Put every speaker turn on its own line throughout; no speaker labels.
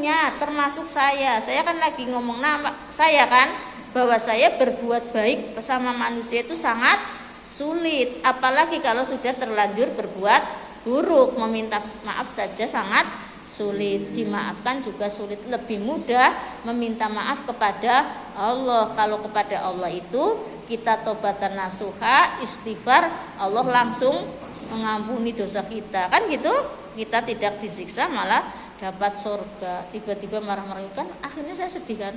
seluruhnya termasuk saya kan lagi ngomong nama saya kan, bahwa saya berbuat baik sama manusia itu sangat sulit, apalagi kalau sudah terlanjur berbuat buruk. Meminta maaf saja sangat sulit, dimaafkan juga sulit. Lebih mudah meminta maaf kepada Allah. Kalau kepada Allah itu kita tobatan nasuha, istighfar, Allah langsung mengampuni dosa kita, kan gitu. Kita tidak disiksa, malah dapat surga. Tiba-tiba marah-marah kan, akhirnya saya sedih kan,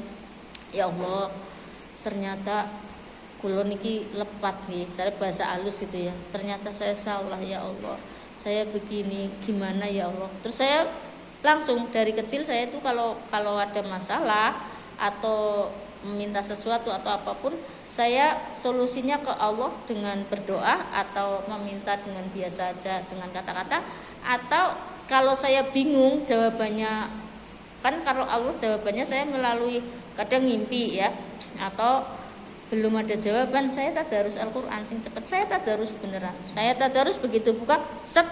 ya Allah, ternyata kula niki lepat nih, saya bahasa halus itu ya. Ternyata saya salah ya Allah, saya begini, gimana ya Allah. Terus saya langsung dari kecil saya itu kalau ada masalah atau meminta sesuatu atau apapun, saya solusinya ke Allah dengan berdoa atau meminta dengan biasa aja dengan kata-kata. Atau kalau saya bingung jawabannya, kan kalau Allah jawabannya saya melalui kadang ngimpi ya, atau belum ada jawaban, saya tadarus Al-Qur'an sing cepet. Saya tadarus beneran. Saya tadarus begitu buka set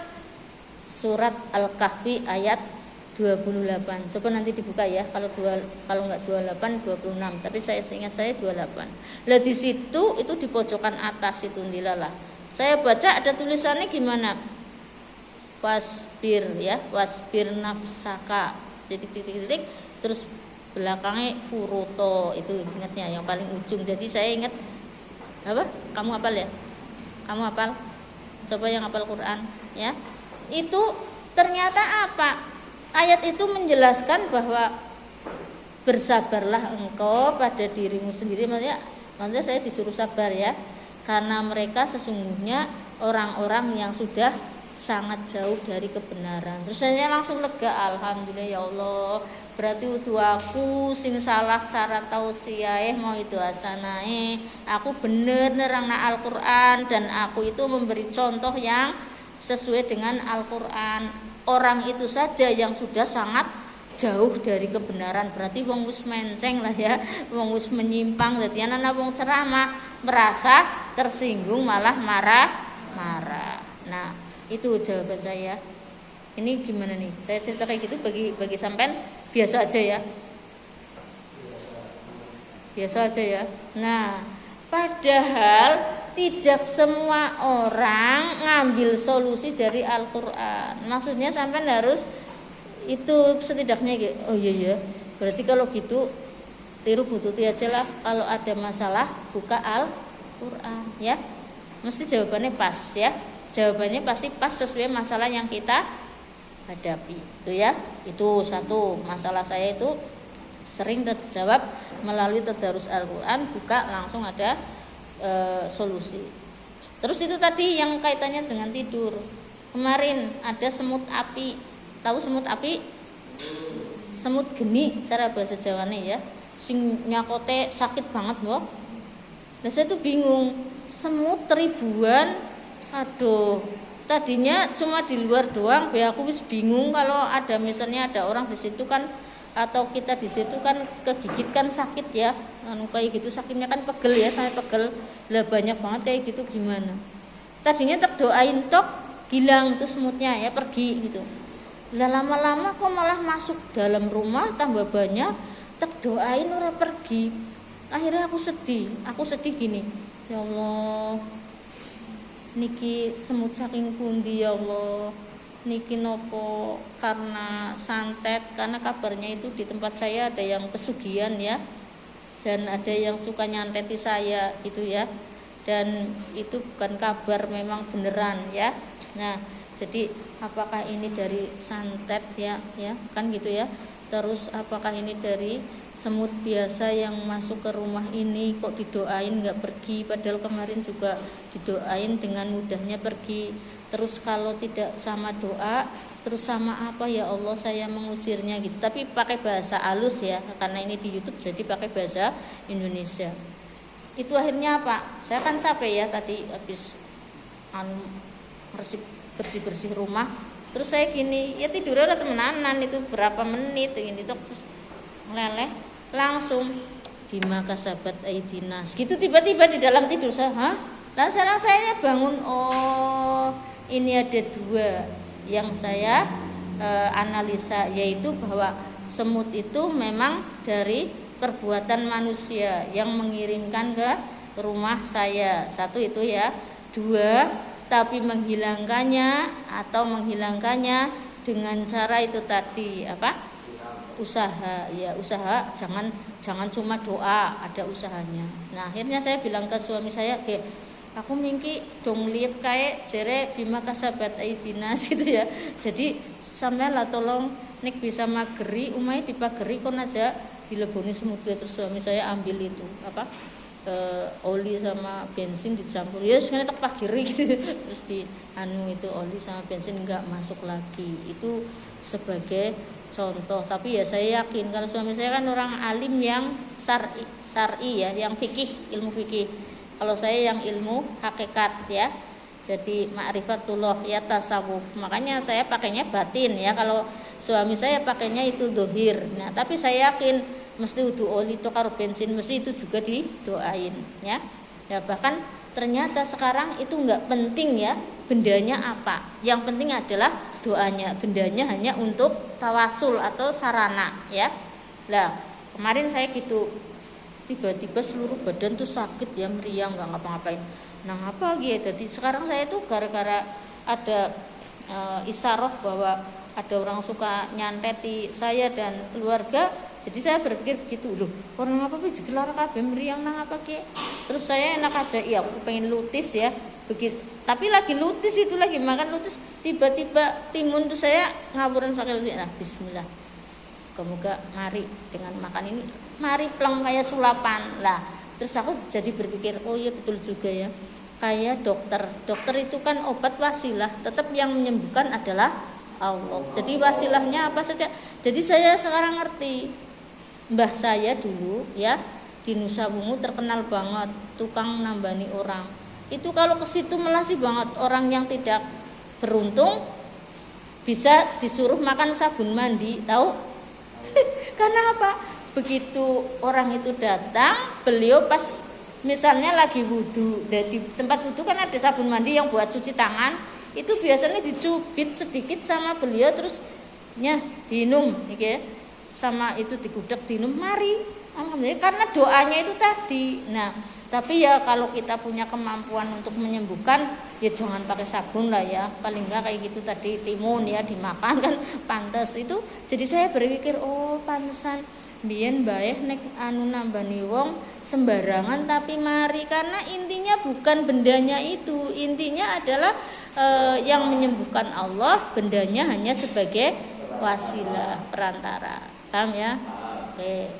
surat Al-Kahfi ayat 28. Coba nanti dibuka ya. Kalau enggak 28 26, tapi saya ingat saya 28. Lah di situ itu di pojokan atas itu ndilalah. Saya baca ada tulisannya gimana? Wasbir ya, wasbir nafsaka. Titik terus belakangnya furuto, itu ingatnya yang paling ujung. Jadi saya ingat apa? Kamu hafal ya? Kamu hafal? Coba yang hafal Quran ya. Itu ternyata apa? Ayat itu menjelaskan bahwa bersabarlah engkau pada dirimu sendiri. Maksudnya saya disuruh sabar ya, karena mereka sesungguhnya orang-orang yang sudah sangat jauh dari kebenaran. Terus saya langsung lega, alhamdulillah ya Allah. Berarti utuh aku sing salah cara tausiah mau itu asanae. Aku bener nerangna Al-Qur'an dan aku itu memberi contoh yang sesuai dengan Al-Qur'an. Orang itu saja yang sudah sangat jauh dari kebenaran, berarti wong wis menceng lah ya, wong wis menyimpang. Dadi ana wong ceramah merasa tersinggung malah marah-marah. Nah, itu jawaban saya. Ini gimana nih? Saya cerita kayak gitu bagi sampean biasa aja ya. Biasa aja ya. Nah, padahal tidak semua orang ngambil solusi dari Al-Qur'an. Maksudnya sampean harus itu setidaknya gitu. Oh iya ya. Berarti kalau gitu tiru bututi aja lah. Kalau ada masalah buka Al-Qur'an ya. Mesti jawabannya pas ya. Jawabannya pasti pas sesuai masalah yang kita hadapi. Itu ya. Itu satu, masalah saya itu sering terjawab melalui tadarus Al-Qur'an, buka langsung ada solusi. Terus itu tadi yang kaitannya dengan tidur. Kemarin ada semut api. Tahu semut api? Semut geni cara bahasa Jawane ya. Sing nyakote sakit banget, Mbok. Nah, saya tuh bingung. Semut ribuan. Aduh, tadinya cuma di luar doang, aku wis bingung kalau ada misalnya ada orang di situ kan, atau kita di situ kan kegigit kan sakit ya, kayak gitu sakitnya kan pegel ya, saya pegel. Lah banyak banget kayak gitu gimana? Tadinya terdoain tok hilang tuh semutnya ya, pergi gitu. Lah lama-lama kok malah masuk dalam rumah tambah banyak, terdoain ora pergi. Akhirnya aku sedih gini. Ya Allah, niki semut saking pundi ya Allah. Niki nopo karena santet, karena kabarnya itu di tempat saya ada yang pesugihan ya, dan ada yang suka nyanteti saya itu ya, dan itu bukan kabar, memang beneran ya. Nah, jadi apakah ini dari santet ya kan gitu ya. Terus apakah ini dari semut biasa yang masuk ke rumah ini kok didoain nggak pergi, padahal kemarin juga didoain dengan mudahnya pergi. Terus kalau tidak sama doa, terus sama apa ya Allah saya mengusirnya gitu. Tapi pakai bahasa halus ya, karena ini di YouTube jadi pakai bahasa Indonesia. Itu akhirnya apa? Saya kan capek ya tadi habis bersih rumah. Terus saya gini, ya tidurnya udah temenanan itu berapa menit ini terus meleleh langsung bima kasabat aidinas. Gitu tiba-tiba di dalam tidur saya, Lah sekarang saya bangun, oh ini ada dua yang saya analisa, yaitu bahwa semut itu memang dari perbuatan manusia yang mengirimkan ke rumah saya. Satu itu ya. Dua, tapi menghilangkannya menghilangkannya dengan cara itu tadi apa? Usaha, ya usaha, jangan cuma doa, ada usahanya. Nah, akhirnya saya bilang ke suami saya, "Ge, aku mingki dong liep kayak jere bima kasabat aidina gitu ya." Jadi sampean lah tolong nek bisa mageri umai dipageri kon aja dileboni semut. Terus suami saya ambil itu apa? Oli sama bensin dicampur. Ya sekali tak pageri gitu. Terus di itu oli sama bensin enggak masuk lagi. Itu sebagai contoh. Tapi ya saya yakin kalau suami saya kan orang alim yang syar'i ya, yang fikih, ilmu fikih. Kalau saya yang ilmu hakikat ya. Jadi ma'rifatullah ya tasawuf. Makanya saya pakainya batin ya. Kalau suami saya pakainya itu dohir. Nah, tapi saya yakin mesti udu oli itu karo bensin mesti itu juga didoain ya. Ya bahkan ternyata sekarang itu enggak penting ya bendanya apa. Yang penting adalah doanya. Bendanya hanya untuk tawasul atau sarana ya. Lah, kemarin saya gitu tiba-tiba seluruh badan tuh sakit ya, meriang, enggak ngapa-ngapain. Nah, apa gitu. Jadi sekarang saya tuh gara-gara ada isyarah bahwa ada orang suka nyanteti saya dan keluarga. Jadi saya berpikir begitu, loh, orang apa sih gelar kabeh meriang nang apa ki? Terus saya enak aja, iya aku pengen lutis ya, begitu. Tapi lagi lutis itu lagi makan lutis, tiba-tiba timun tuh saya ngaburan pakai lutis. Nah, bismillah. Semoga mari dengan makan ini, mari pleng kayak sulapan. Lah, terus aku jadi berpikir, oh iya betul juga ya. Kayak dokter. Dokter itu kan obat wasilah, tetap yang menyembuhkan adalah Allah. Jadi wasilahnya apa saja. Jadi saya sekarang ngerti. Mbah saya dulu ya di Nusa Wungu terkenal banget tukang nambani orang. Itu kalau ke situ melasih banget, orang yang tidak beruntung bisa disuruh makan sabun mandi, tahu? Karena apa? Begitu orang itu datang, beliau pas misalnya lagi wudu, di tempat wudu kan ada sabun mandi yang buat cuci tangan, itu biasanya dicubit sedikit sama beliau terus diinum, ya. Sama itu digudeg dinum, mari alhamdulillah karena doanya itu tadi. Nah, tapi ya kalau kita punya kemampuan untuk menyembuhkan ya jangan pakai sabun lah ya, paling enggak kayak gitu tadi timun ya dimakan kan pantas itu. Jadi saya berpikir oh pantesan biyen bae nek nambani wong sembarangan tapi mari, karena intinya bukan bendanya itu, intinya adalah yang menyembuhkan Allah, bendanya hanya sebagai wasilah perantara. Paham ya? Oke.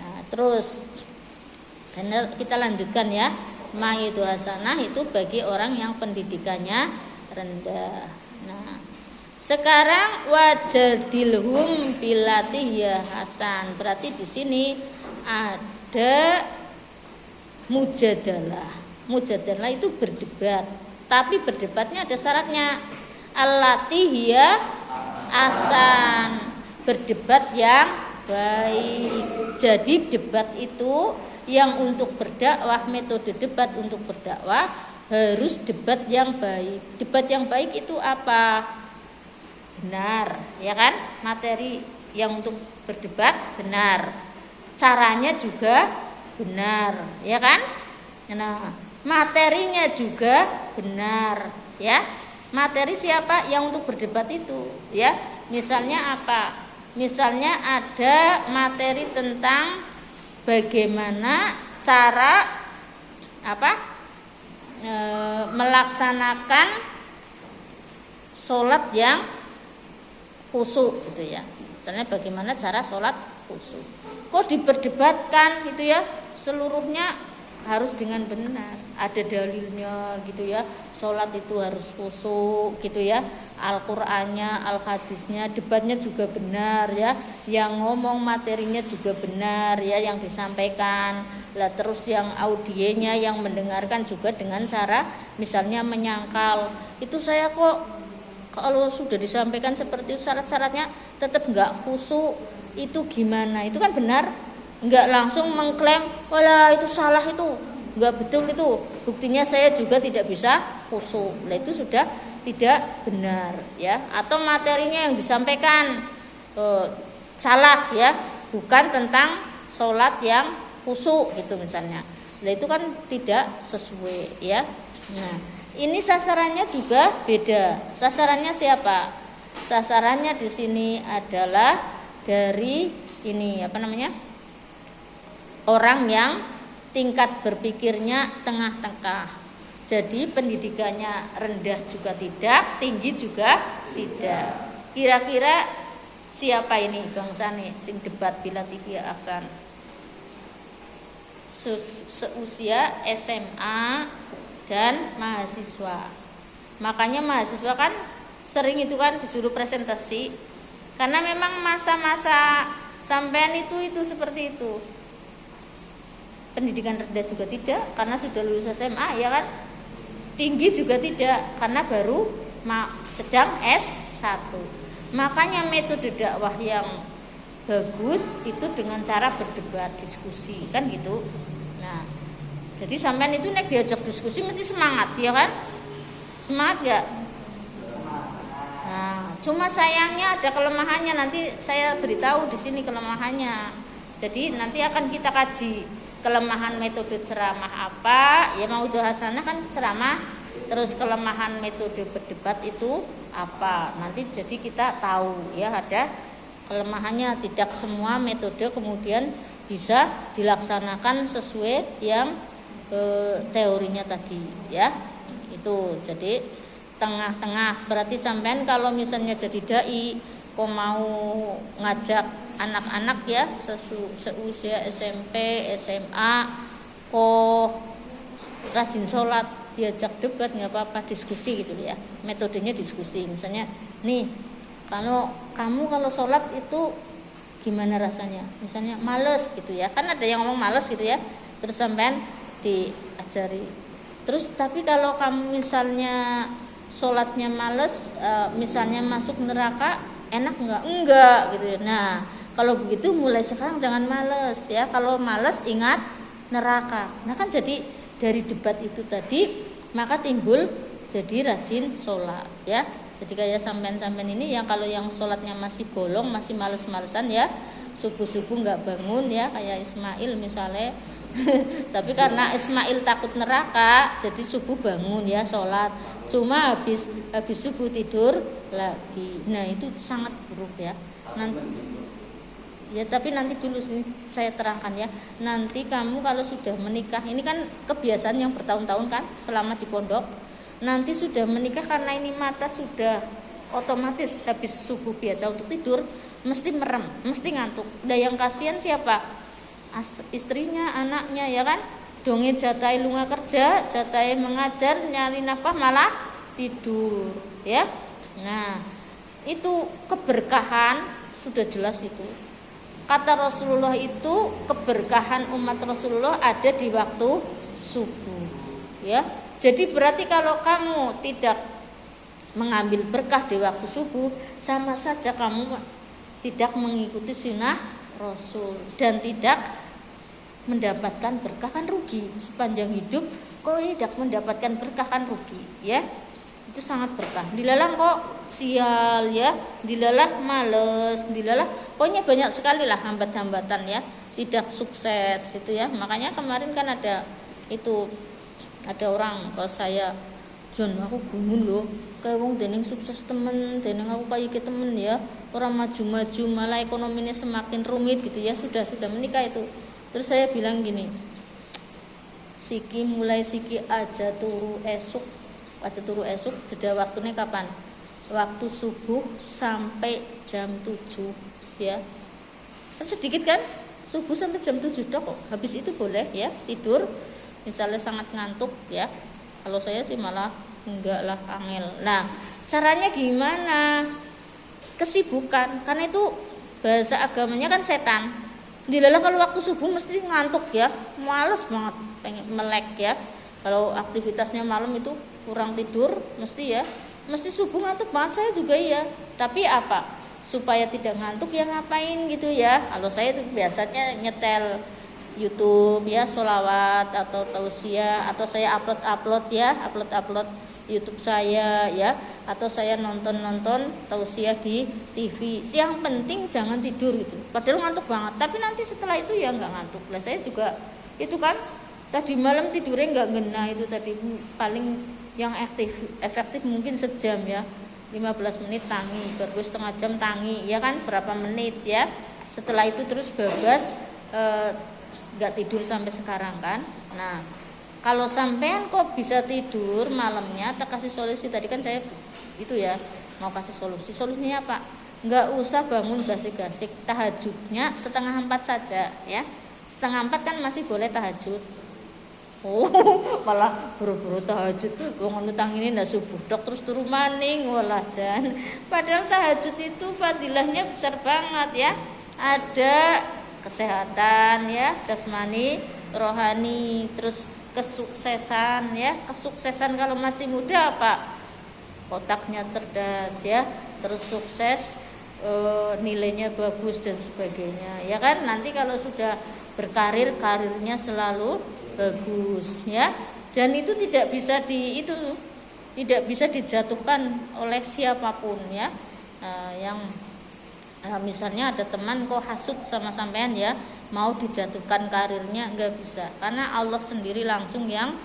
Nah, terus kita lanjutkan ya. Maidu hasanah itu bagi orang yang pendidikannya rendah. Nah, sekarang wajadilhum bilatih ya hasan. Berarti di sini ada mujadalah. Mujadalah itu berdebat. Tapi berdebatnya ada syaratnya. Allati ya hasan. Berdebat yang baik. Jadi debat itu yang untuk berdakwah, metode debat untuk berdakwah harus debat yang baik. Debat yang baik itu apa? Benar, ya kan? Materi yang untuk berdebat benar. Caranya juga benar, ya kan? Nah, materinya juga benar, ya. Materi siapa yang untuk berdebat itu, ya? Misalnya apa? Misalnya ada materi tentang bagaimana cara melaksanakan sholat yang khusyuk gitu ya. Misalnya bagaimana cara sholat khusyuk. Kok diperdebatkan gitu ya? Seluruhnya harus dengan benar, ada dalilnya gitu ya. Sholat itu harus khusyuk gitu ya. Al-Qur'annya, al-hadisnya, debatnya juga benar ya. Yang ngomong materinya juga benar ya, yang disampaikan. Lah terus yang audienya, yang mendengarkan juga dengan cara misalnya menyangkal. Itu saya kok kalau sudah disampaikan seperti itu syarat-syaratnya tetap enggak khusyuk, itu gimana? Itu kan benar. Enggak langsung mengklaim, "Walah itu salah itu." Enggak betul itu. Buktinya saya juga tidak bisa khusyuk. Nah, itu sudah tidak benar ya. Atau materinya yang disampaikan salah ya, bukan tentang sholat yang khusyuk gitu misalnya. Nah itu kan tidak sesuai ya. Nah ini sasarannya juga beda. Sasarannya siapa? Sasarannya di sini adalah dari ini apa namanya, orang yang tingkat berpikirnya tengah-tengah. Jadi pendidikannya rendah juga tidak, tinggi juga tidak. Kira-kira siapa ini Bang Sani sing debat bila TV Aksan? Seusia SMA dan mahasiswa. Makanya mahasiswa kan sering itu kan disuruh presentasi, karena memang masa-masa sampean itu seperti itu. Pendidikan rendah juga tidak, karena sudah lulus SMA ya kan. Tinggi juga tidak, karena baru sedang S1. Makanya metode dakwah yang bagus itu dengan cara berdebat, diskusi, kan gitu. Nah, jadi sampean itu nek diajak diskusi mesti semangat, ya kan? Semangat gak? Nah, cuma sayangnya ada kelemahannya, nanti saya beritahu di sini kelemahannya. Jadi nanti akan kita kaji kelemahan metode ceramah apa, ya mau hasanah kan ceramah, terus kelemahan metode berdebat itu apa. Nanti jadi kita tahu ya ada kelemahannya, tidak semua metode kemudian bisa dilaksanakan sesuai yang teorinya tadi ya. Itu jadi tengah-tengah. Berarti sampean kalau misalnya jadi dai kok mau ngajak anak-anak ya seusia SMP, SMA kok rajin sholat, diajak debat nggak apa-apa, diskusi gitu ya. Metodenya diskusi. Misalnya nih, kalau sholat itu gimana rasanya? Misalnya males gitu ya, kan ada yang ngomong males gitu ya. Terus sampean diajari. Terus tapi kalau kamu misalnya sholatnya males, misalnya masuk neraka, enak nggak? Enggak gitu ya. Nah kalau begitu mulai sekarang jangan males ya. Kalau males ingat neraka. Nah kan jadi dari debat itu tadi maka timbul jadi rajin sholat ya. Jadi kayak sampean-sampean ini yang kalau yang sholatnya masih bolong, masih males-malesan ya, subuh-subuh nggak bangun ya, kayak Ismail misalnya. Tapi karena Ismail takut neraka, jadi subuh bangun ya sholat. Cuma habis subuh tidur lagi. Nah itu sangat buruk ya. Tapi nanti dulu saya terangkan ya. Nanti kamu kalau sudah menikah, ini kan kebiasaan yang bertahun-tahun kan selama di pondok. Nanti sudah menikah karena ini mata sudah otomatis habis subuh biasa untuk tidur mesti merem, mesti ngantuk. Dan yang kasihan siapa? Istrinya, anaknya ya kan. Donge jatai lunga kerja, jatai mengajar, nyari nafkah malah tidur ya. Nah, itu keberkahan sudah jelas itu. Kata Rasulullah itu keberkahan umat Rasulullah ada di waktu subuh ya. Jadi berarti kalau kamu tidak mengambil berkah di waktu subuh, sama saja kamu tidak mengikuti sunnah Rasul dan tidak mendapatkan berkah, kan rugi sepanjang hidup. Kok tidak mendapatkan berkah kan rugi ya. Itu sangat berkah. Dilalah kok sial ya, dilalah males, dilalah pokoknya banyak sekali lah hambat-hambatan ya, tidak sukses itu ya. Makanya kemarin kan ada orang kalau saya, John aku bingung loh, kayak wong dening sukses temen, dening aku kayak ke temen ya, orang maju-maju malah ekonominya semakin rumit gitu ya, sudah menikah itu. Terus saya bilang gini, mulai siki aja turu esuk jeda waktunya kapan? Waktu subuh sampai jam 7 ya. Kan sedikit kan? Subuh sampai jam 7 dok kok. Habis itu boleh ya tidur. Misalnya sangat ngantuk ya. Kalau saya sih malah enggak lah, angel. Nah, caranya gimana? Kesibukan. Karena itu bahasa agamanya kan setan. Dilalah kalau waktu subuh mesti ngantuk ya. Males banget, pengen melek ya. Kalau aktivitasnya malam itu kurang tidur mesti ya, mesti subuh ngantuk banget. Saya juga ya, tapi apa supaya tidak ngantuk ya ngapain gitu ya. Kalau saya itu biasanya nyetel YouTube ya, sholawat atau tausiah, atau saya upload YouTube saya ya, atau saya nonton tausiah di TV. Yang penting jangan tidur gitu. Padahal ngantuk banget, tapi nanti setelah itu ya nggak ngantuk. Lah saya juga itu kan tadi malam tidurnya nggak ngena, itu tadi paling yang efektif mungkin sejam ya, 15 menit tangi, baru setengah jam tangi ya kan, berapa menit ya. Setelah itu terus bebas, nggak tidur sampai sekarang kan. Nah, kalau sampean kok bisa tidur malamnya, tak kasih solusi. Tadi kan saya itu ya mau kasih solusi. Solusinya apa? Nggak usah bangun gasik-gasik, tahajudnya 3:30 saja ya. 3:30 kan masih boleh tahajud. Oh, malah buru-buru tahajud. Wong utang ini ndak subuh dok terus turu maning walah jan. Padahal tahajud itu fadilahnya besar banget ya. Ada kesehatan ya, jasmani, rohani, terus kesuksesan ya. Kesuksesan kalau masih muda apa? Otaknya cerdas ya, terus sukses, nilainya bagus dan sebagainya. Ya kan, nanti kalau sudah berkarir, karirnya selalu bagus ya. Dan itu tidak bisa tidak bisa dijatuhkan oleh siapapun ya. Yang misalnya ada teman kok hasut sama sampean ya, mau dijatuhkan karirnya, nggak bisa, karena Allah sendiri langsung yang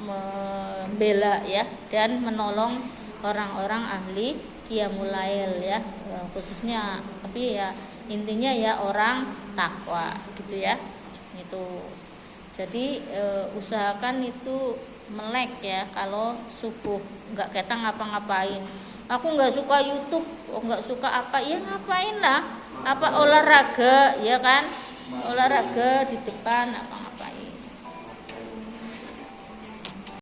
membela ya, dan menolong orang-orang ahli qiyamul lail ya, khususnya tapi ya intinya ya orang takwa gitu ya. Itu jadi usahakan itu melek ya kalau subuh, nggak kita ngapa-ngapain. Aku nggak suka YouTube, nggak suka apa, ya ngapain lah, apa olahraga ya kan, olahraga di depan apa